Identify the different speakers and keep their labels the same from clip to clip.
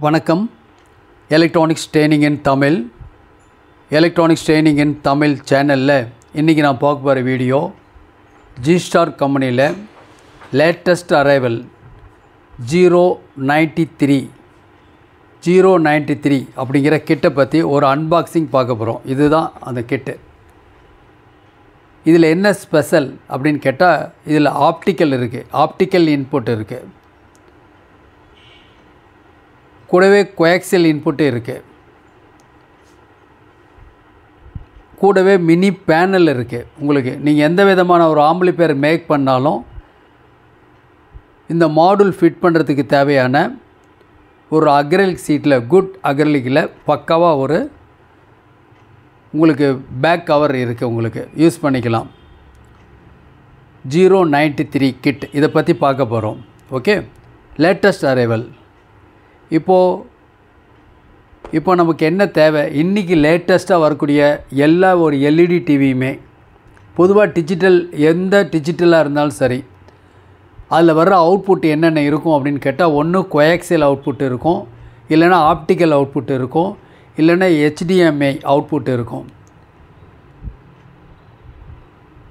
Speaker 1: வணக்கம். Electronics training இன் தமிழ் சேனலில் இன்றைக்கி நான் பார்க்க போகிற வீடியோ ஜி-ஸ்டார் கம்பெனியில் லேட்டஸ்ட் அரைவல் 093 அப்படிங்கிற கிட்டை பற்றி ஒரு அன்பாக்சிங் பார்க்க போகிறோம். இதுதான் அந்த கிட்டு. இதில் என்ன ஸ்பெஷல் அப்படின்னு கேட்டால், இதில் ஆப்டிக்கல் இன்புட் இருக்குது, கூடவே கோஆக்சியல் இன்புட்டு இருக்குது, கூடவே மினி பேனல் இருக்குது. உங்களுக்கு நீங்கள் எந்த விதமான ஒரு ஆம்பிளிஃபையர் மேக் பண்ணாலும் இந்த மாடுல் ஃபிட் பண்ணுறதுக்கு தேவையான ஒரு அக்ரிலிக் சீட்டில், குட் அக்ரிலிக்கில் பக்காவாக ஒரு உங்களுக்கு பேக் கவர் இருக்குது, உங்களுக்கு யூஸ் பண்ணிக்கலாம். 093 கிட் இதை பற்றி பார்க்க போகிறோம். Okay, latest arrival. இப்போ நமக்கு என்ன தேவை, இன்றைக்கி லேட்டஸ்ட்டாக வரக்கூடிய எல்லா ஒரு எல்இடி டிவியுமே பொதுவாக எந்த டிஜிட்டலாக இருந்தாலும் சரி, அதில் வர்ற அவுட்புட் என்னென்ன இருக்கும் அப்படின்னு கேட்டால், ஒன்று கோஆக்சியல் அவுட்புட் இருக்கும், இல்லைனா ஆப்டிக்கல் அவுட்புட் இருக்கும், இல்லைனா HDMI அவுட்புட் இருக்கும்.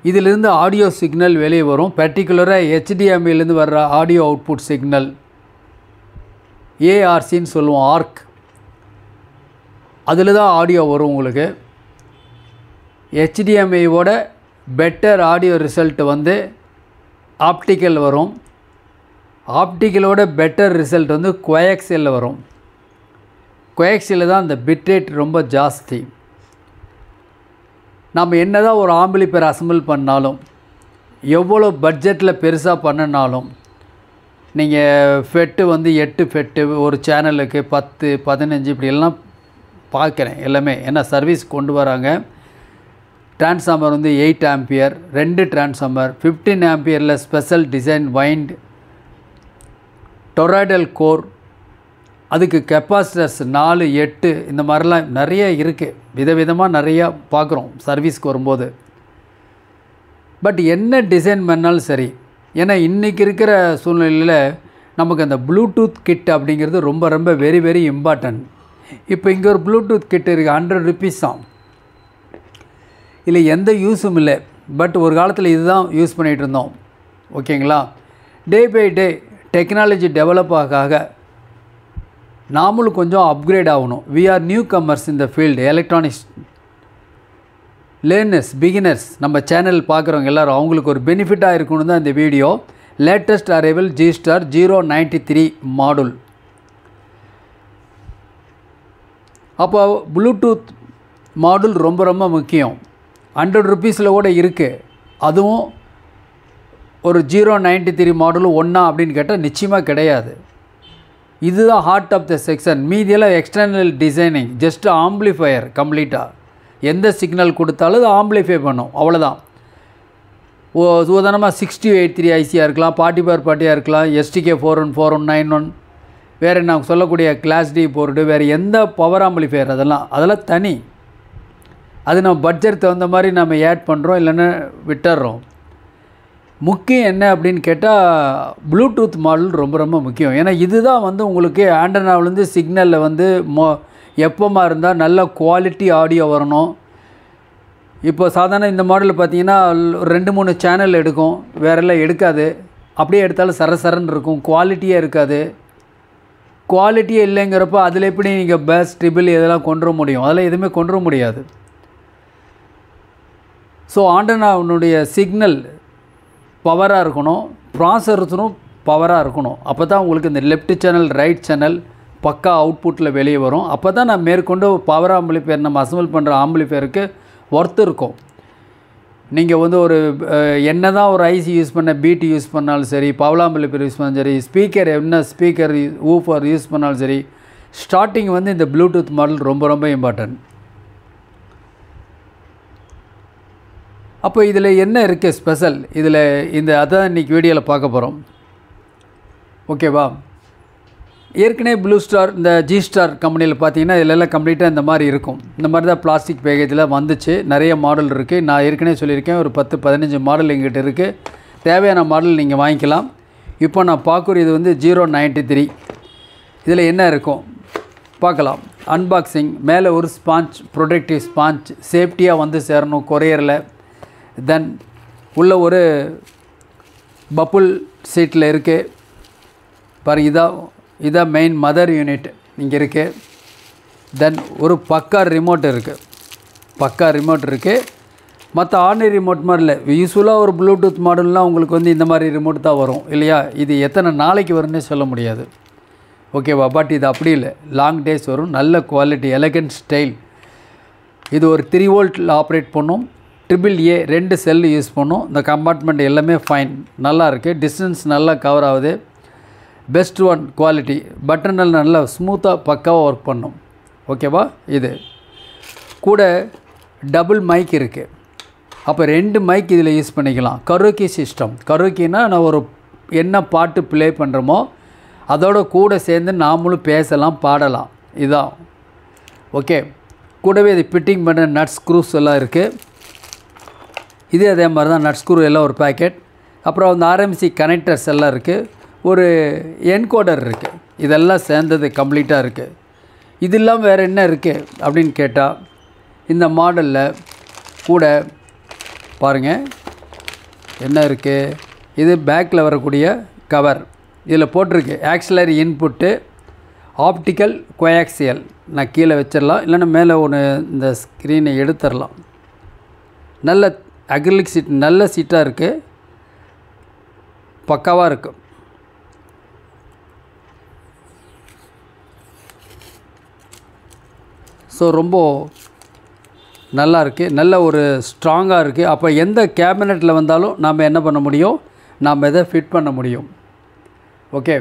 Speaker 1: இதிலிருந்து ஆடியோ சிக்னல் வெளியே வரும். பர்டிகுலராக HDMIலேருந்து வர்ற ஆடியோ அவுட்புட் சிக்னல் ஏஆர்சின்னு சொல்லுவோம், ஆர்க். அதில் தான் ஆடியோ வரும். உங்களுக்கு HDMIயோட பெட்டர் ஆடியோ ரிசல்ட் வந்து ஆப்டிக்கல் வரும். ஆப்டிக்கலோட பெட்டர் ரிசல்ட் வந்து கோஆக்சியலில் வரும். கோஆக்சியலில் தான் அந்த பிட்ரேட் ரொம்ப ஜாஸ்தி. நம்ம என்ன தான் ஒரு ஆம்பிளிஃபையர் அசம்பிள் பண்ணாலும், எவ்வளோ பட்ஜெட்டில் பெருசாக பண்ணினாலும், நீங்கள் ஃபெட்டு வந்து 8 ஃபெட்டு ஒரு சேனலுக்கு 10, 15 இப்படி எல்லாம் பார்க்குறேன் எல்லாமே. ஏன்னா சர்வீஸ் கொண்டு வராங்க. டிரான்ஸ்ஃபார்மர் வந்து 8 ஆம்பியர், 2 டிரான்ஸ்ஃபார்மர், 15 ஆம்பியரில் special design wind toroidal core, அதுக்கு கெப்பாசிட்டர்ஸ் 4, 8 இந்த மாதிரிலாம் நிறைய இருக்குது. விதவிதமாக நிறையா பார்க்குறோம் சர்வீஸ்க்கு வரும்போது. பட் என்ன டிசைன் பண்ணாலும் சரி, ஏன்னா இன்றைக்கி இருக்கிற சூழ்நிலையில் நமக்கு அந்த ப்ளூடூத் கிட் அப்படிங்கிறது ரொம்ப ரொம்ப வெரி வெரி இம்பார்ட்டன்ட். இப்போ இங்கே ஒரு ப்ளூடூத் கிட் இருக்குது, 100 rupees தான். இல்லை எந்த யூஸும் இல்லை. பட் ஒரு காலத்தில் இதுதான் யூஸ் பண்ணிகிட்டு இருந்தோம். ஓகேங்களா? Day by day technology develop ஆக நாமளும் கொஞ்சம் அப்கிரேட் ஆகணும். வி ஆர் நியூ கம்மர்ஸ் இந்த ஃபீல்டு. எலக்ட்ரானிக்ஸ் லேர்னர்ஸ், பிகினர்ஸ் நம்ம சேனல் பார்க்குறவங்க எல்லோரும் அவங்களுக்கு ஒரு பெனிஃபிட்டாக இருக்கணும் தான் இந்த video. Latest arrival G Star 093 module. அப்போ ப்ளூடூத் மாடுல் ரொம்ப ரொம்ப முக்கியம். 100 rupeesல கூட இருக்குது. அதுவும் ஒரு 093 மாடுலும் ஒன்றா அப்படின்னு கேட்டால் நிச்சயமாக கிடையாது. இதுதான் ஹார்ட் ஆஃப் த செக்ஷன். மீதியெல்லாம் எக்ஸ்டர்னல் டிசைனிங், ஜஸ்ட் ஆம்பிளிஃபையர் கம்ப்ளீட்டாக. எந்த சிக்னல் கொடுத்தாலும் அது ஆம்பிளிஃபை பண்ணும், அவ்வளோதான். உதாரணமாக 6283 ஐசியாக இருக்கலாம், 40x40 இருக்கலாம், STK 414191, வேறு நான் சொல்லக்கூடிய கிளாஸ் டி போர்டு, வேறு எந்த பவர் ஆம்பிளிஃபையர் அதெல்லாம் தனி. அது நம்ம பட்ஜெட் தகுந்த மாதிரி நம்ம ஆட் பண்ணுறோம், இல்லைன்னா விட்டுறோம். முக்கியம் என்ன அப்படின்னு கேட்டால், ப்ளூடூத் மாடல் ரொம்ப ரொம்ப முக்கியம். ஏன்னா இதுதான் வந்து உங்களுக்கு ஆண்டனாவிலேருந்து சிக்னலில் வந்து எப்போமா இருந்தால் நல்ல குவாலிட்டி ஆடியோ வரணும். இப்போ சாதாரண இந்த மாடலில் பார்த்தீங்கன்னா 2-3 சேனல் எடுக்கும், வேறெல்லாம் எடுக்காது. அப்படியே எடுத்தாலும் சரசரன்னு இருக்கும், குவாலிட்டியாக இருக்காது. குவாலிட்டியே இல்லைங்கிறப்ப அதில் எப்படி நீங்கள் பேஸ், ட்ரிபிள் இதெல்லாம் கொண்டு வர முடியும்? அதெல்லாம் எதுவுமே கொண்டு வர முடியாது. ஸோ ஆண்டனாவுடைய சிக்னல் பவராக இருக்கணும், ப்ராசஸரும் பவராக இருக்கணும். அப்போ தான் உங்களுக்கு இந்த லெஃப்ட் சேனல், ரைட் சேனல் பக்கா அவுட்புட்டில் வெளியே வரும். அப்போ தான் நான் மேற்கொண்டு பவர் ஆம்பிளிஃபையர் நம்ம அசம்பிள் பண்ணுற ஆம்பிளிஃபையருக்கு ஒர்த்து இருக்கும். நீங்கள் வந்து ஒரு என்ன தான் ஒரு ஐசி யூஸ் பண்ண, பீட் யூஸ் பண்ணாலும் சரி, பவர் ஆம்பிளிஃபையர் யூஸ் பண்ணாலும் சரி, ஸ்பீக்கர் என்ன ஸ்பீக்கர் ஊஃபர் யூஸ் பண்ணாலும் சரி, ஸ்டார்டிங் வந்து இந்த ப்ளூடூத் மாடல் ரொம்ப ரொம்ப இம்பார்ட்டன்ட். அப்போ இதில் என்ன இருக்குது ஸ்பெஷல், அதான் இன்றைக்கி வீடியோவில் பார்க்க போகிறோம். ஓகேவா? ஏற்கனவே ப்ளூ-ஸ்டார், இந்த ஜி-ஸ்டார் கம்பெனியில் பார்த்தீங்கன்னா இதிலெல்லாம் கம்ப்ளீட்டாக இந்த மாதிரி இருக்கும். இந்த மாதிரி தான் பிளாஸ்டிக் பேக்கேஜில் வந்துச்சு. நிறைய மாடல் இருக்குது. நான் ஏற்கனவே சொல்லியிருக்கேன், ஒரு 10-15 மாடல் எங்கிட்ட இருக்குது. தேவையான மாடல் நீங்கள் வாங்கிக்கலாம். இப்போ நான் பார்க்குறது வந்து 093. இதில் என்ன இருக்கும், பார்க்கலாம். அன்பாக்சிங். மேலே ஒரு ஸ்பாஞ்ச், ப்ரொடெக்டிவ் ஸ்பாஞ்ச், சேஃப்டியாக வந்து சேரணும் கொரியரில். தென் உள்ள ஒரு பப்புள் சீட்டில் இருக்குது பாருங்கள். இதான் மெயின் மதர் யூனிட் இங்கே இருக்குது. தென் ஒரு பக்கா ரிமோட் இருக்குது. மற்ற ஆர்டினரி ரிமோட் மாதிரி இல்லை. யூஸ்வலாக ஒரு ப்ளூடூத் மாடல்லாம் உங்களுக்கு வந்து இந்த மாதிரி ரிமோட் தான் வரும் இல்லையா? இது எத்தனை நாளைக்கு வரும்னே சொல்ல முடியாது. ஓகேவா? பட் இது அப்படி இல்லை, லாங் டேஸ் வரும். நல்ல குவாலிட்டி, எலகண்ட் ஸ்டைல். இது ஒரு 3 வோல்ட்டில் ஆப்ரேட் பண்ணும். AAA 2 செல் யூஸ் பண்ணும். இந்த கம்பார்ட்மெண்ட் எல்லாமே ஃபைன், நல்லா இருக்குது. டிஸ்டன்ஸ் நல்லா கவர் ஆகுது. Best one quality. பட்டனில் நல்லா ஸ்மூத்தாக பக்காவாக ஒர்க் பண்ணும். ஓகேவா? இது கூட டபுள் மைக் இருக்குது. அப்போ 2 மைக் இதில் யூஸ் பண்ணிக்கலாம். Karaoke system. கரோக்கினா நான் ஒரு என்ன பாட்டு ப்ளே பண்ணுறோமோ அதோட கூட சேர்ந்து நாமளும் பேசலாம், பாடலாம். இதுதான். ஓகே. கூடவே இது ஃபிட்டிங் பண்ண நட் ஸ்க்ரூஸ் எல்லாம் இருக்குது. இதே அதே மாதிரி தான் நட் ஸ்க்ரூ எல்லாம் ஒரு பேக்கெட். அப்புறம் அந்த RMC கனெக்டர்ஸ் எல்லாம் இருக்குது. ஒரு என்கோடர் இருக்குது. இதெல்லாம் சேர்ந்தது கம்ப்ளீட்டாக இருக்குது. இது இல்லாமல் வேறு என்ன இருக்குது அப்படின்னு கேட்டால், இந்த மாடலில் கூட பாருங்கள் என்ன இருக்குது. இது பேக்கில் வரக்கூடிய கவர். இதில் போட்டிருக்கு ஆக்சிலரி இன்புட்டு, ஆப்டிக்கல் கோஆக்சியல். நான் கீழே வச்சிடலாம், இல்லைன்னா மேலே ஒன்று இந்த ஸ்க்ரீனை எடுத்துடலாம். நல்ல அக்ரிலிக் சீட், நல்ல சீட்டாக இருக்குது, பக்காவாக இருக்குது. ஸோ ரொம்ப நல்லா இருக்குது, நல்ல ஒரு ஸ்ட்ராங்காக இருக்குது. அப்போ எந்த கேபினெட்டில் வந்தாலும் நாம் என்ன பண்ண முடியும், நாம் இதை ஃபிட் பண்ண முடியும். ஓகே.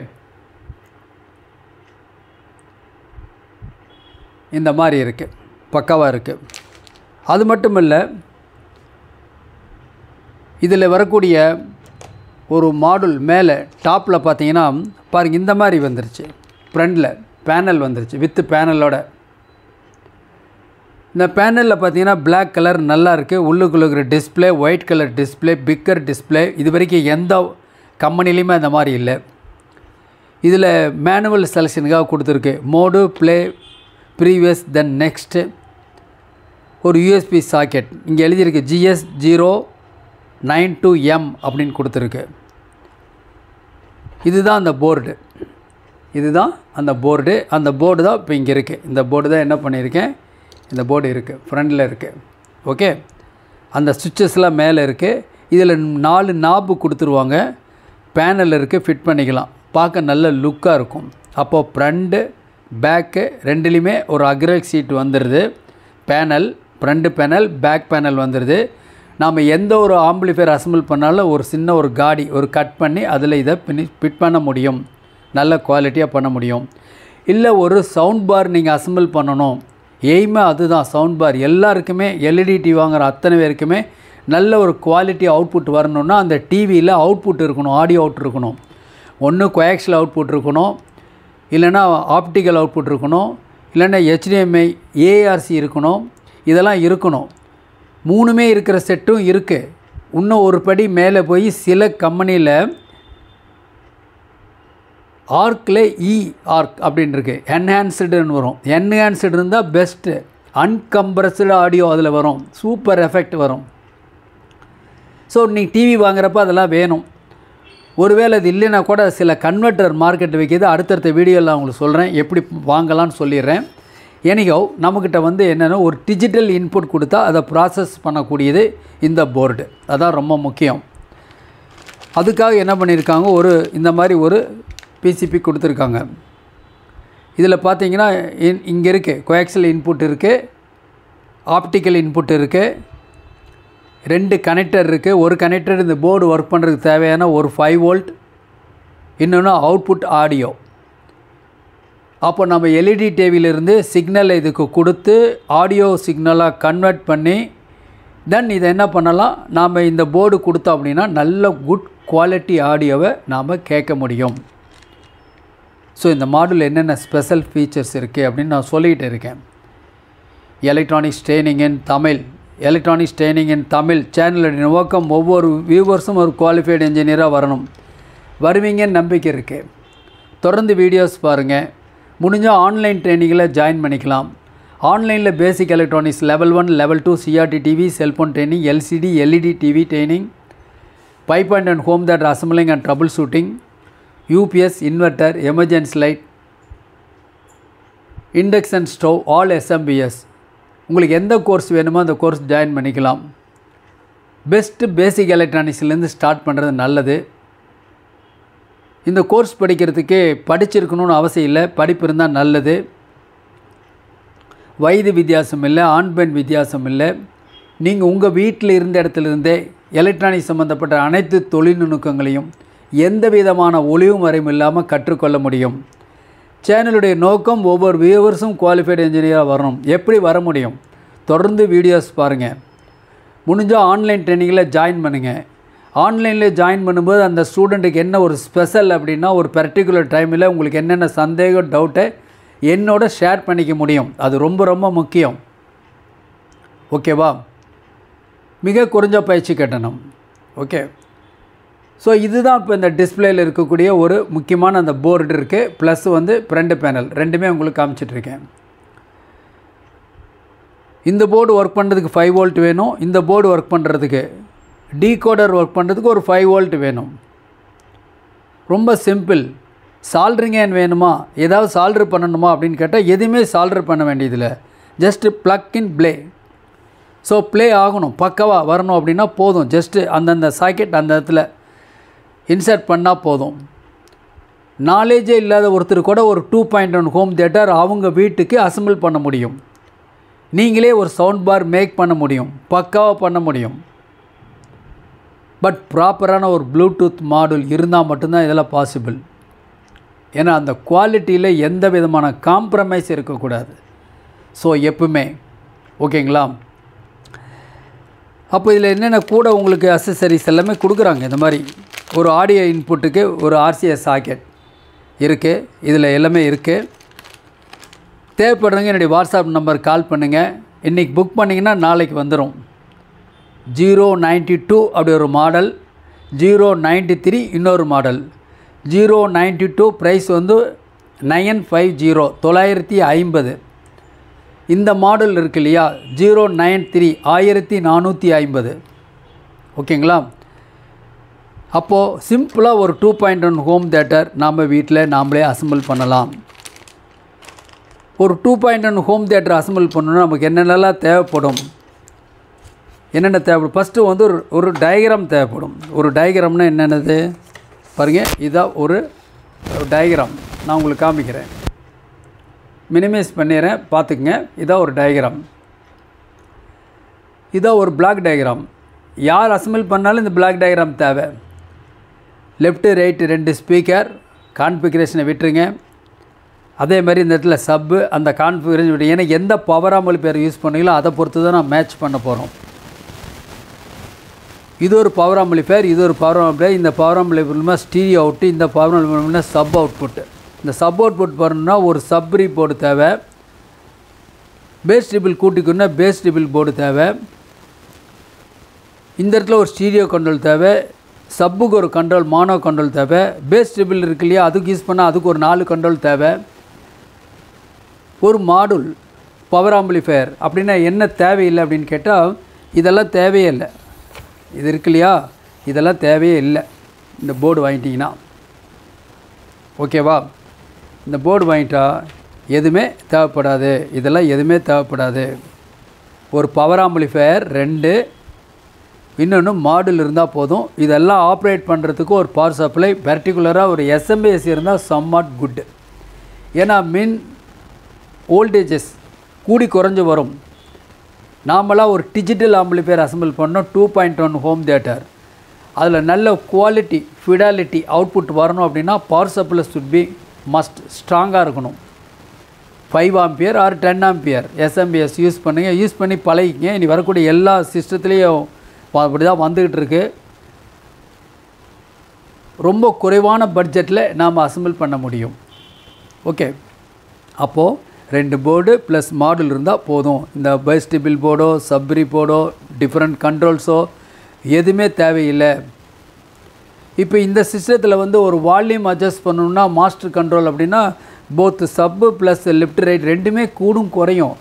Speaker 1: இந்த மாதிரி இருக்குது, பக்காவாக இருக்குது. அது மட்டும் இல்லை, இதில் வரக்கூடிய ஒரு மாடுல் மேலே டாப்பில் பார்த்தீங்கன்னா பாருங்கள் இந்த மாதிரி வந்துருச்சு. ஃப்ரண்டில் பேனல் வந்துருச்சு வித் பேனலோட. இந்த பேனலில் பார்த்தீங்கன்னா பிளாக் கலர் நல்லா இருக்குது. உள்ளுக்குள்ள இருக்கிற display white colour display, bigger display. இது வரைக்கும் எந்த கம்பெனிலையுமே அந்த மாதிரி இல்லை. இதில் மேனுவல் செலெக்ஷனுக்காக கொடுத்துருக்கு. Mode, play, previous, then next. ஒரு USB சாக்கெட் இங்கே எழுதியிருக்கு, GS092M அப்படின்னு கொடுத்துருக்கு. இதுதான் அந்த போர்டு, இதுதான் அந்த போர்டு. அந்த போர்டு தான் இப்போ இங்கே இருக்குது. இந்த போர்டு தான் என்ன பண்ணியிருக்கேன், இந்த போர்டு இருக்குது, ஃப்ரண்டில் இருக்குது. ஓகே. அந்த சுவிட்சஸ்லாம் மேலே இருக்குது. இதில் 4 நாப்பு கொடுத்துருவாங்க. பேனல் இருக்குது, ஃபிட் பண்ணிக்கலாம். பார்க்க நல்ல லுக்காக இருக்கும். அப்போது ஃப்ரண்ட்டு பேக்கு ரெண்டுலேயுமே ஒரு அக்ரிலிக் சீட் வந்துடுது. Panel, front panel, back panel வந்துடுது. நாம் எந்த ஒரு ஆம்பிளிஃபையர் அசம்பிள் பண்ணாலும் ஒரு சின்ன ஒரு காடி ஒரு கட் பண்ணி அதில் இதை ஃபிட் பண்ண முடியும், நல்ல குவாலிட்டியாக பண்ண முடியும். இல்லை ஒரு சவுண்ட் பார் நீங்கள் அசம்பிள் பண்ணணும், எய்மே அதுதான். சவுண்ட் பார் எல்லாருக்குமே, LED டிவி வாங்குகிற அத்தனை பேருக்குமே நல்ல ஒரு குவாலிட்டி அவுட்புட் வரணுன்னா அந்த டிவியில் அவுட்புட் இருக்கணும், ஆடியோ அவுட் இருக்கணும். ஒன்று கோஆக்சியல் அவுட்புட் இருக்கணும், இல்லைன்னா ஆப்டிக்கல் அவுட்புட் இருக்கணும், இல்லைன்னா HDMI ARC இருக்கணும். இதெல்லாம் இருக்கணும். 3மே இருக்கிற செட்டும் இருக்குது. இன்னும் ஒரு படி மேலே போய் சில கம்பெனியில் ஆர்க்கில் ஆர்க் அப்படின்னு இருக்குது, என்ஹான்ஸ்டுன்னு வரும். என்ஹான்ஸ்டு இருந்தால் பெஸ்ட்டு. அன்கம்ப்ரஸ்டு ஆடியோ அதில் வரும், சூப்பர் எஃபெக்ட் வரும். ஸோ நீங்கள் டிவி வாங்குறப்ப அதெல்லாம் வேணும். ஒருவேளை இது இல்லைன்னா கூட சில கன்வெர்ட்டர் மார்க்கெட் வைக்கிது. அடுத்தடுத்த வீடியோவில் நான் உங்களுக்கு சொல்கிறேன், எப்படி வாங்கலான்னு சொல்லிடுறேன். எனிகோ நம்மக்கிட்ட வந்து என்னென்னா ஒரு டிஜிட்டல் இன்புட் கொடுத்தா அதை ப்ராசஸ் பண்ணக்கூடியது இந்த போர்டு. அதான் ரொம்ப முக்கியம். அதுக்காக என்ன பண்ணியிருக்காங்க, ஒரு இந்த மாதிரி ஒரு PCB கொடுத்துருக்காங்க. இதில் பார்த்தீங்கன்னா இங்கே இருக்குது கோஆக்சியல் இன்புட் இருக்குது, ஆப்டிக்கல் இன்புட் இருக்குது, 2 கனெக்டர் இருக்குது. ஒரு கனெக்டர் இந்த போர்டு ஒர்க் பண்ணுறதுக்கு தேவையான ஒரு 5 வோல்ட், இன்னொன்று அவுட்புட் ஆடியோ. அப்போ நம்ம LED டிவியிலிருந்து சிக்னலை இதுக்கு கொடுத்து ஆடியோ சிக்னலாக கன்வெர்ட் பண்ணி தென் இதை என்ன பண்ணலாம், நாம் இந்த போர்டு கொடுத்தோம் அப்படின்னா நல்ல குட் குவாலிட்டி ஆடியோவை நாம் கேட்க முடியும். ஸோ இந்த மாடல் என்னென்ன ஸ்பெஷல் ஃபீச்சர்ஸ் இருக்குது அப்படின்னு நான் சொல்லிகிட்டு இருக்கேன். எலக்ட்ரானிக்ஸ் ட்ரைனிங் இன் தமிழ். எலக்ட்ரானிக்ஸ் ட்ரைனிங் இன் தமிழ் சேனலுடைய நோக்கம் ஒவ்வொரு வியூவர்ஸும் ஒரு குவாலிஃபைடு இன்ஜினியராக வரணும். வருவீங்கன்னு நம்பிக்கை இருக்குது. தொடர்ந்து வீடியோஸ் பாருங்கள். முடிஞ்சால் ஆன்லைன் ட்ரைனிங்கில் ஜாயின் பண்ணிக்கலாம். ஆன்லைனில் basic electronics level 1 level 2 CRT TV cellphone training, LCD LED TV training, பைப் and home theatre assembling and troubleshooting, UPS inverter, emergency light, induction stove, all SMPS. உங்களுக்கு எந்த கோர்ஸ் வேணுமோ அந்த course join பண்ணிக்கலாம். Best basic எலக்ட்ரானிக்ஸ்லேருந்து start பண்ணுறது நல்லது. இந்த கோர்ஸ் படிக்கிறதுக்கு படிச்சிருக்கணும்னு அவசியம் இல்லை, படிப்பு இருந்தால் நல்லது. வயது வித்தியாசம் இல்லை, ஆண் பெண் வித்தியாசம் இல்லை. நீங்கள் உங்கள் வீட்டில் இருந்த இடத்துலேருந்தே எலக்ட்ரானிக் சம்மந்தப்பட்ட அனைத்து தொழில்நுட்பங்களையும் எந்த விதமான ஒளிவு மறைவும் இல்லாமல் கற்றுக்கொள்ள முடியும். சேனலுடைய நோக்கம் ஒவ்வொரு வியூவர்ஸும் குவாலிஃபைடு இன்ஜினியராக வரணும். எப்படி வர முடியும்? தொடர்ந்து வீடியோஸ் பாருங்கள். முடிஞ்சால் ஆன்லைன் ட்ரைனிங்கில் ஜாயின் பண்ணுங்கள். ஆன்லைனில் ஜாயின் பண்ணும்போது அந்த ஸ்டூடெண்ட்டுக்கு என்ன ஒரு ஸ்பெஷல் அப்படின்னா, ஒரு பர்டிகுலர் டைமில் உங்களுக்கு என்னென்ன சந்தேகம் டவுட்டை என்னோட ஷேர் பண்ணிக்க முடியும். அது ரொம்ப ரொம்ப முக்கியம். ஓகேவா? மிக குறைஞ்ச பயிற்சி கட்டணம். ஓகே. ஸோ இதுதான் இப்போ இந்த டிஸ்பிளேயில் இருக்கக்கூடிய ஒரு முக்கியமான அந்த போர்டு இருக்குது. ப்ளஸ் ஃப்ரண்ட் பேனல் ரெண்டுமே உங்களுக்கு காமிச்சிட்ருக்கேன். இந்த போர்டு ஒர்க் பண்ணுறதுக்கு 5 வோல்ட் வேணும். இந்த போர்டு ஒர்க் பண்ணுறதுக்கு டீகோடர் ஒர்க் பண்ணுறதுக்கு ஒரு 5 வோல்ட் வேணும். ரொம்ப சிம்பிள். சால்ட்ரிங் ஏன் வேணுமா, ஏதாவது சால்ட்ரு பண்ணணுமா அப்படின்னு கேட்டால் எதுவுமே சால்ட்ரு பண்ண வேண்டியதில்லை. ஜஸ்ட்டு ப்ளக் இன் ப்ளே. ஸோ ப்ளே ஆகணும், பக்கவாக வரணும் அப்படின்னா போதும். ஜஸ்ட்டு அந்தந்த சாக்கெட் அந்த இடத்துல இன்சர்ட் பண்ணால் போதும். நாலேஜே இல்லாத ஒருத்தர் கூட ஒரு 2.1 ஹோம் தியேட்டர் அவங்க வீட்டுக்கு அசம்பிள் பண்ண முடியும். நீங்களே ஒரு சவுண்ட் பார் மேக் பண்ண முடியும், பக்காவாக பண்ண முடியும். பட் ப்ராப்பரான ஒரு ப்ளூடூத் மாடுல் இருந்தால் மட்டும்தான் இதெல்லாம் பாசிபிள். ஏன்னா அந்த குவாலிட்டியில் எந்த விதமான காம்ப்ரமைஸ் இருக்கக்கூடாது. ஸோ எப்பவுமே ஓகேங்களா? அப்போ இதில் என்னென்ன கூட உங்களுக்கு அக்சசரிஸ் எல்லாமே கொடுக்குறாங்க. இந்த மாதிரி ஒரு ஆடியோ இன்புட்டுக்கு ஒரு ஆர்சிஎஸ் சாக்கெட் இருக்குது. இதில் எல்லாமே இருக்குது. தேவைப்படுறவங்க என்னுடைய வாட்ஸ்அப் நம்பர் கால் பண்ணுங்கள். இன்றைக்கி புக் பண்ணிங்கன்னா நாளைக்கு வந்துடும். 092 அப்படி ஒரு மாடல், 093 இன்னொரு மாடல். 092 ப்ரைஸ் 950 950. இந்த மாடல் இருக்கு இல்லையா 093 1450. ஓகேங்களா? அப்போது சிம்பிளாக ஒரு 2.1 ஹோம் தியேட்டர் நாம் வீட்டில் நாம்ளே அசம்பிள் பண்ணலாம். ஒரு 2.1 ஹோம் தியேட்டர் அசம்பிள் பண்ணணும்னா நமக்கு என்னென்னலாம் தேவைப்படும், என்னென்ன தேவைப்படும்? ஃபஸ்ட்டு ஒரு டயக்ராம் தேவைப்படும். ஒரு டயக்ராம்னா என்னென்னது பாருங்கள். இதான் ஒரு டயக்ராம். நான் உங்களுக்கு காமிக்கிறேன். மினிமைஸ் பண்ணிடுறேன், பார்த்துக்குங்க. இதான் ஒரு டயக்ராம். இதான் ஒரு பிளாக் டயக்ராம். யார் அசம்பிள் பண்ணாலும் இந்த பிளாக் டயக்ராம் தேவை. லெஃப்ட்டு ரைட்டு 2 ஸ்பீக்கர் கான்ஃபிகரேஷனை விட்டுருங்க. அதே மாதிரி இந்த இடத்துல சப்பு அந்த கான்ஃபிகரேஷன் விட்டு, ஏன்னா எந்த பவர் ஆம்பிளிஃபையர் யூஸ் பண்ணீங்களோ அதை பொறுத்து தான் நான் மேட்ச் பண்ண போகிறோம். இது ஒரு பவர் ஆம்பிளிஃபையர், இது ஒரு பவர் ஆம்பிளிஃபையர். இந்த பவர் ஆம்பிளிஃபையர் மூலமாக ஸ்டீரியோ அவுட்டு, இந்த பவர் ஆம்பிளிஃபையர் மூலமாக சப் அவுட்புட்டு. இந்த சப் அவுட்புட் பண்ணணும்னா ஒரு சப்ரி போர்டு தேவை. பேஸ் டிபிள் கூட்டிக்கணும்னா பேஸ் டிபிள் போர்டு தேவை. இந்த இடத்துல ஒரு ஸ்டீரியோ கண்ட்ரோல் தேவை. சப்புக்கு ஒரு கண்ட்ரோல் மானோ கண்ட்ரோல் தேவை. பேஸ் டிபிள் இருக்கு இல்லையா, அதுக்கு யூஸ் பண்ணால் அதுக்கு ஒரு 4 கண்ட்ரோல் தேவை. ஒரு மாடுல் பவர் ஆம்பிளிஃபையர் அப்படின்னா என்ன தேவையில்லை அப்படின்னு கேட்டால் இதெல்லாம் தேவையே இல்லை. இது இருக்கு இல்லையா, இதெல்லாம் தேவையே இல்லை. இந்த போர்டு வாங்கிட்டிங்கன்னா ஓகேவா? இந்த போர்டு வாங்கிட்டா எதுவுமே தேவைப்படாது. இதெல்லாம் எதுவுமே தேவைப்படாது. ஒரு பவர் ஆம்பிளிஃபையர் 2, இன்னொன்று மாடுல் இருந்தால் போதும். இதெல்லாம் ஆப்ரேட் பண்ணுறதுக்கு ஒரு பவர் சப்ளை பர்டிகுலராக ஒரு எஸ்எம்பிஎஸ் இருந்தால் சம்வாட் குட். ஏன்னா மின் வோல்டேஜஸ் கூடி குறைஞ்சு வரும். நாமெல்லாம் ஒரு டிஜிட்டல் ஆம்பிளிஃபையர் அசம்பிள் பண்ணோம் 2.1 ஹோம் தியேட்டர். அதில் நல்ல குவாலிட்டி ஃபிடாலிட்டி அவுட்புட் வரணும் அப்படின்னா power supply should be must ஸ்ட்ராங்காக இருக்கணும். 5 ampere or 10 ampere SMPS use பண்ணுங்கள். யூஸ் பண்ணி பழகிங்க. இனி வரக்கூடிய எல்லா சிஸ்டத்துலேயும் அப்படி தான் வந்துக்கிட்டு இருக்கு. ரொம்ப குறைவான பட்ஜெட்டில் நாம் அசம்பிள் பண்ண முடியும். ஓகே. அப்போது 2 போர்டு ப்ளஸ் மாடுல் இருந்தால் போதும். இந்த base டிபிள் Porto Sabri Porto different கண்ட்ரோல்ஸோ எதுவுமே தேவையில்லை. இப்போ இந்த சிஸ்டத்தில் ஒரு வால்யூம் அட்ஜஸ்ட் பண்ணணுன்னா மாஸ்டர் கண்ட்ரோல் அப்படின்னா போத் சப்பு ப்ளஸ் லெஃப்ட் ரைட் ரெண்டுமே கூடும் குறையும்.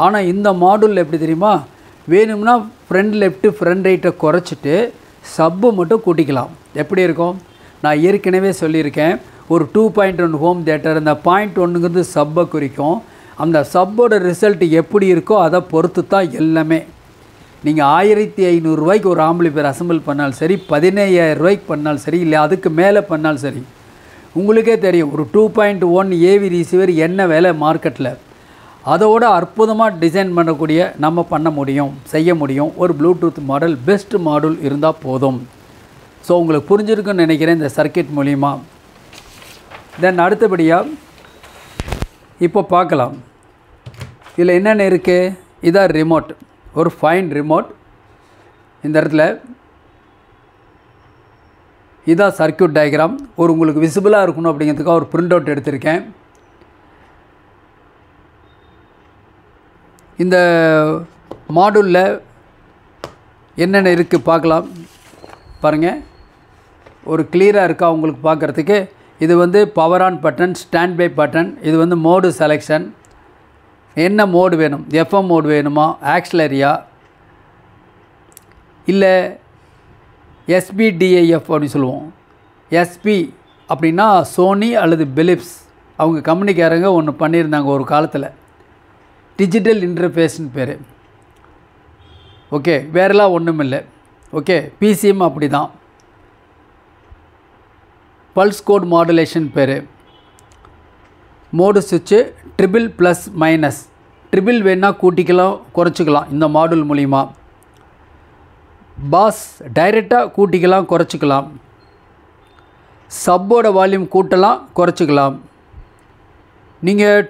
Speaker 1: ஆனால் இந்த மாடலில் எப்படி தெரியுமா, வேணும்னா ஃப்ரண்ட் லெஃப்ட்டு ஃப்ரண்ட் ரைட்டை குறைச்சிட்டு சப்பு மட்டும் கூட்டிக்கலாம். எப்படி இருக்கும், நான் ஏற்கனவே சொல்லியிருக்கேன். ஒரு 2.1 ஹோம் தியேட்டர், இந்த 0.1ங்கிறது சப்பை குறிக்கும். அந்த சப்போட ரிசல்ட் எப்படி இருக்கோ அதை பொறுத்து தான் எல்லாமே. நீங்கள் 1500 ரூபாய்க்கு ஒரு ஆம்பிளிஃபையர் அசம்பிள் பண்ணாலும் சரி, 15000 ரூபாய்க்கு பண்ணாலும் சரி, இல்லை அதுக்கு மேலே பண்ணாலும் சரி, உங்களுக்கே தெரியும் ஒரு 2.1 ஏவி ரிசீவர் என்ன வேலை மார்க்கெட்டில். அதோட அற்புதமாக டிசைன் பண்ணக்கூடிய நம்ம பண்ண முடியும், செய்ய முடியும். ஒரு ப்ளூடூத் மாடல் பெஸ்ட் மாடல் இருந்தால் போதும். ஸோ உங்களுக்கு புரிஞ்சிருக்குன்னு நினைக்கிறேன் இந்த சர்க்கியூட் மூலிமா. தென் அடுத்தபடியாக இப்போ பார்க்கலாம் இதில் என்னென்ன இருக்குது. இதான் ரிமோட், ஒரு ஃபைன் ரிமோட். இந்த இடத்துல இதான் சர்க்கியூட் டயக்ராம். ஒரு உங்களுக்கு விசிபிளாக இருக்கணும் அப்படிங்கிறதுக்காக ஒரு பிரிண்ட் அவுட் எடுத்திருக்கேன். இந்த மாடலில் என்னென்ன இருக்குது பார்க்கலாம். பாருங்கள், ஒரு கிளியராக இருக்கா உங்களுக்கு பார்க்குறதுக்கு. இது வந்து power on button, standby button. இது வந்து மோடு செலெக்ஷன், என்ன மோடு வேணும், எஃப்எம் மோடு வேணுமா, ஆக்சிலரியா, இல்லை எஸ்பிடிஐஎஃப் அப்படின்னு சொல்லுவோம். எஸ்பி அப்படின்னா சோனி அல்லது பிலிப்ஸ், அவங்க கம்பெனிக்காரங்க ஒன்று பண்ணியிருந்தாங்க ஒரு காலத்தில், டிஜிட்டல் இன்டர்ஃபேஸ்னு பேர். ஓகே, வேறெல்லாம் ஒன்றும் இல்லை. ஓகே, பிசிஎம் அப்படி தான், பல்ஸ் கோட் மாடுலேஷன் பேர். மோடு சுவிட்சு ட்ரிபிள் ப்ளஸ் மைனஸ், ட்ரிபிள் வேணால் கூட்டிக்கலாம் குறைச்சிக்கலாம் இந்த மாடல் மூலிமா. பாஸ் டைரெக்டாக கூட்டிக்கலாம் குறைச்சிக்கலாம். சப்போட வால்யூம் கூட்டலாம் குறைச்சிக்கலாம். நீங்கள்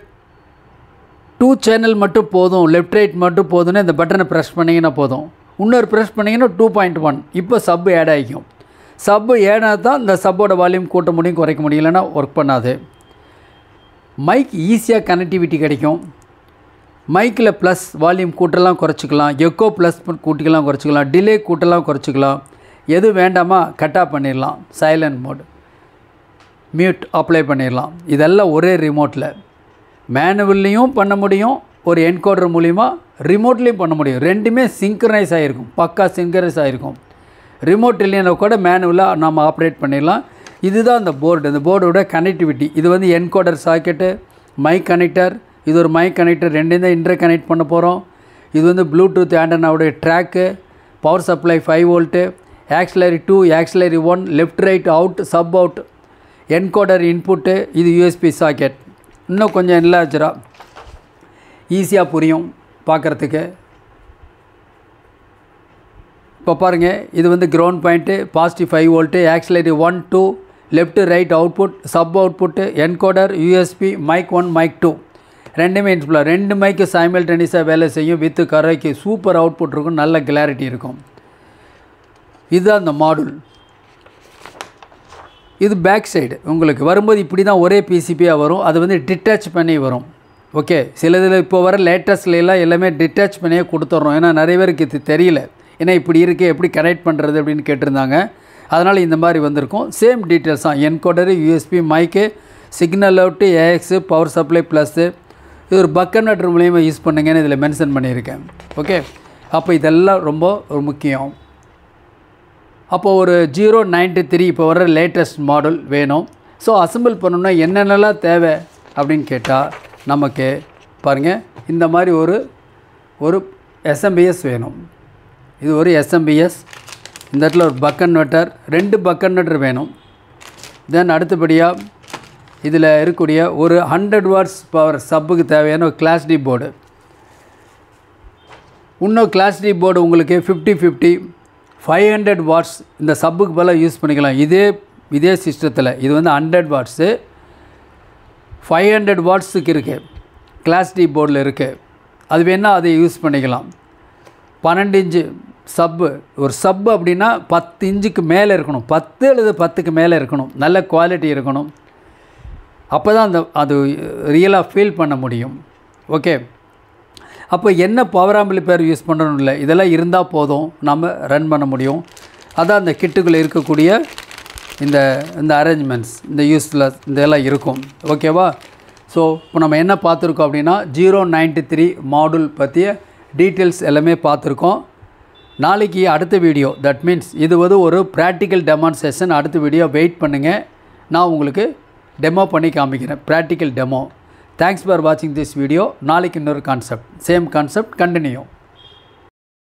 Speaker 1: 2 சேனல் மட்டும் போதும், லெஃப்ட் ரைட் மட்டும் போதும்னு இந்த பட்டனை ப்ரெஸ் பண்ணிங்கன்னா போதும். இன்னொரு ப்ரெஸ் பண்ணிங்கன்னா 2.1 இப்போ சப்பு ஆட் ஆகிக்கும். சப்பு ஏன்னா தான் இந்த சப்போட வால்யூம் கூட்ட முடியும் குறைக்க முடியும், இல்லைன்னா ஒர்க் பண்ணாது. மைக் ஈஸியாக கனெக்டிவிட்டி கிடைக்கும். மைக்கில் ப்ளஸ் வால்யூம் கூட்டலாம் குறைச்சிக்கலாம், எக்கோ ப்ளஸ் கூட்டிக்கலாம் குறைச்சிக்கலாம், டிலே கூட்டலாம் குறைச்சிக்கலாம். எது வேண்டாமா கட்டாக பண்ணிடலாம். சைலண்ட் மோட், மியூட் அப்ளை பண்ணிடலாம். இதெல்லாம் ஒரே ரிமோட்டில் மேனுவல்லையும் பண்ண முடியும், ஒரு என்கோடர் மூலிமா ரிமோட்லேயும் பண்ண முடியும். ரெண்டுமே சிங்க்ரனைஸ் ஆகிருக்கும், பக்கா சிங்க்ரனைஸ் ஆகிருக்கும். ரிமோட் இல்லைன்னா கூட மேனுவலாக நம்ம ஆப்ரேட் பண்ணிடலாம். இதுதான் அந்த போர்டு, இந்த போர்டோட கனெக்டிவிட்டி. இது வந்து என்கோடர் சாக்கெட்டு, மைக் கனெக்டர், இது ஒரு மைக் கனெக்டர், ரெண்டையும் தான் இன்டர் கனெக்ட் பண்ண போகிறோம். இது வந்து ப்ளூடூத் ஆண்டனாவுடைய track, power supply 5 volt, auxiliary 2, auxiliary 1, left right out, sub out, encoder input, இது யூஎஸ்பி சாக்கெட். இன்னும் கொஞ்சம் என்லார்ஜராக ஈஸியாக புரியும் பார்க்குறதுக்கு. இப்போ பாருங்கள், இது வந்து ground point, positive 5 volt, auxiliary 1, 2, left right output, sub output, encoder, USB, mic 1, mic 2 ரெண்டுமே இன்ஸ்புல்லாக. 2 மைக்கு சைமல்டேனியஸாக வேலை செய்யும். வித்து கரைக்கு சூப்பர் அவுட்புட் இருக்கும், நல்ல கிளாரிட்டி இருக்கும். இதுதான் இந்த மாடுல். இது பேக் சைடு உங்களுக்கு வரும்போது இப்படி தான் ஒரே பிசிபியாக வரும். அது வந்து டிட்டாச் பண்ணி வரும். ஓகே, சில இதில் இப்போ வர லேட்டஸ்ட்லாம் எல்லாமே டிட்டாச் பண்ணியே கொடுத்துட்றோம். ஏன்னா நிறைய பேருக்கு இது தெரியல, ஏன்னா இப்படி இருக்குது எப்படி கனெக்ட் பண்ணுறது அப்படின்னு கேட்டிருந்தாங்க. அதனால் இந்த மாதிரி வந்திருக்கும். சேம் டீட்டெயில்ஸ் தான், encoder, USB, mic, signal out, AUX, power supply plus. இது ஒரு பக் கன்வெர்ட்டர் மூலியமாக யூஸ் பண்ணுங்கன்னு இதில் மென்ஷன் பண்ணியிருக்கேன். ஓகே, அப்போ இதெல்லாம் ரொம்ப ஒரு முக்கியம். அப்போது ஒரு 093 இப்போ வர லேட்டஸ்ட் மாடல் வேணும். ஸோ அசம்பிள் பண்ணணுன்னா என்னென்னலாம் தேவை அப்படின்னு கேட்டால் நமக்கு பாருங்கள், இந்த மாதிரி ஒரு எஸ்எம்பிஎஸ் வேணும். இது ஒரு எஸ்எம்பிஎஸ். இந்த இடத்துல ஒரு பக் கன்வெர்ட்டர், 2 பக் கன்வெர்ட்டர் வேணும். தென் அடுத்தபடியாக இதில் இருக்கக்கூடிய ஒரு 100 வாட்ஸ் பவர் சப்புக்கு தேவையான ஒரு கிளாஸ் டி போர்டு. இன்னும் கிளாஸ் டி போர்டு உங்களுக்கு 50-50 500 வாட்ஸ் இந்த சப்புக்கு பதிலாக யூஸ் பண்ணிக்கலாம். இதே சிஸ்டத்தில் இது வந்து 100 வாட்ஸு 500 வாட்ஸுக்கு இருக்குது, கிளாஸ் டி போர்டில் இருக்குது. அது வேணால் அதை யூஸ் பண்ணிக்கலாம். 12 இன்ச்சு சப்பு, ஒரு சப்பு அப்படின்னா 10 இன்ச்சுக்கு மேலே இருக்கணும், 10 அல்லது 10க்கு மேலே இருக்கணும், நல்ல குவாலிட்டி இருக்கணும். அப்போ தான் அது ரியலாக ஃபீல் பண்ண முடியும். ஓகே, அப்போ என்ன பவர் ஆம்பிளிஃபையர் யூஸ் பண்ணுறோம் இல்லை, இதெல்லாம் இருந்தால் போதும் நம்ம ரன் பண்ண முடியும். அதான் அந்த கிட்டுக்குள்ளே இருக்கக்கூடிய இந்த அரேஞ்ச்மெண்ட்ஸ், இந்த யூஸில் இதெல்லாம் இருக்கும். ஓகேவா? ஸோ இப்போ நம்ம என்ன பார்த்துருக்கோம் அப்படின்னா 093 மாடல் பற்றிய டீட்டெயில்ஸ் எல்லாமே பார்த்துருக்கோம். நாளைக்கு அடுத்த வீடியோ, தட் மீன்ஸ் இது ஒரு ப்ராக்டிக்கல் டெமான்ஸ்ட்ரேஷன். அடுத்த வீடியோ வெயிட் பண்ணுங்கள், நான் உங்களுக்கு டெமோ பண்ணி காமிக்கிறேன், ப்ராக்டிக்கல் டெமோ. தேங்க்ஸ் ஃபார் வாட்சிங் திஸ் வீடியோ. நாளைக்கு இன்னொரு கான்செப்ட், சேம் கான்செப்ட் கண்டினியூ.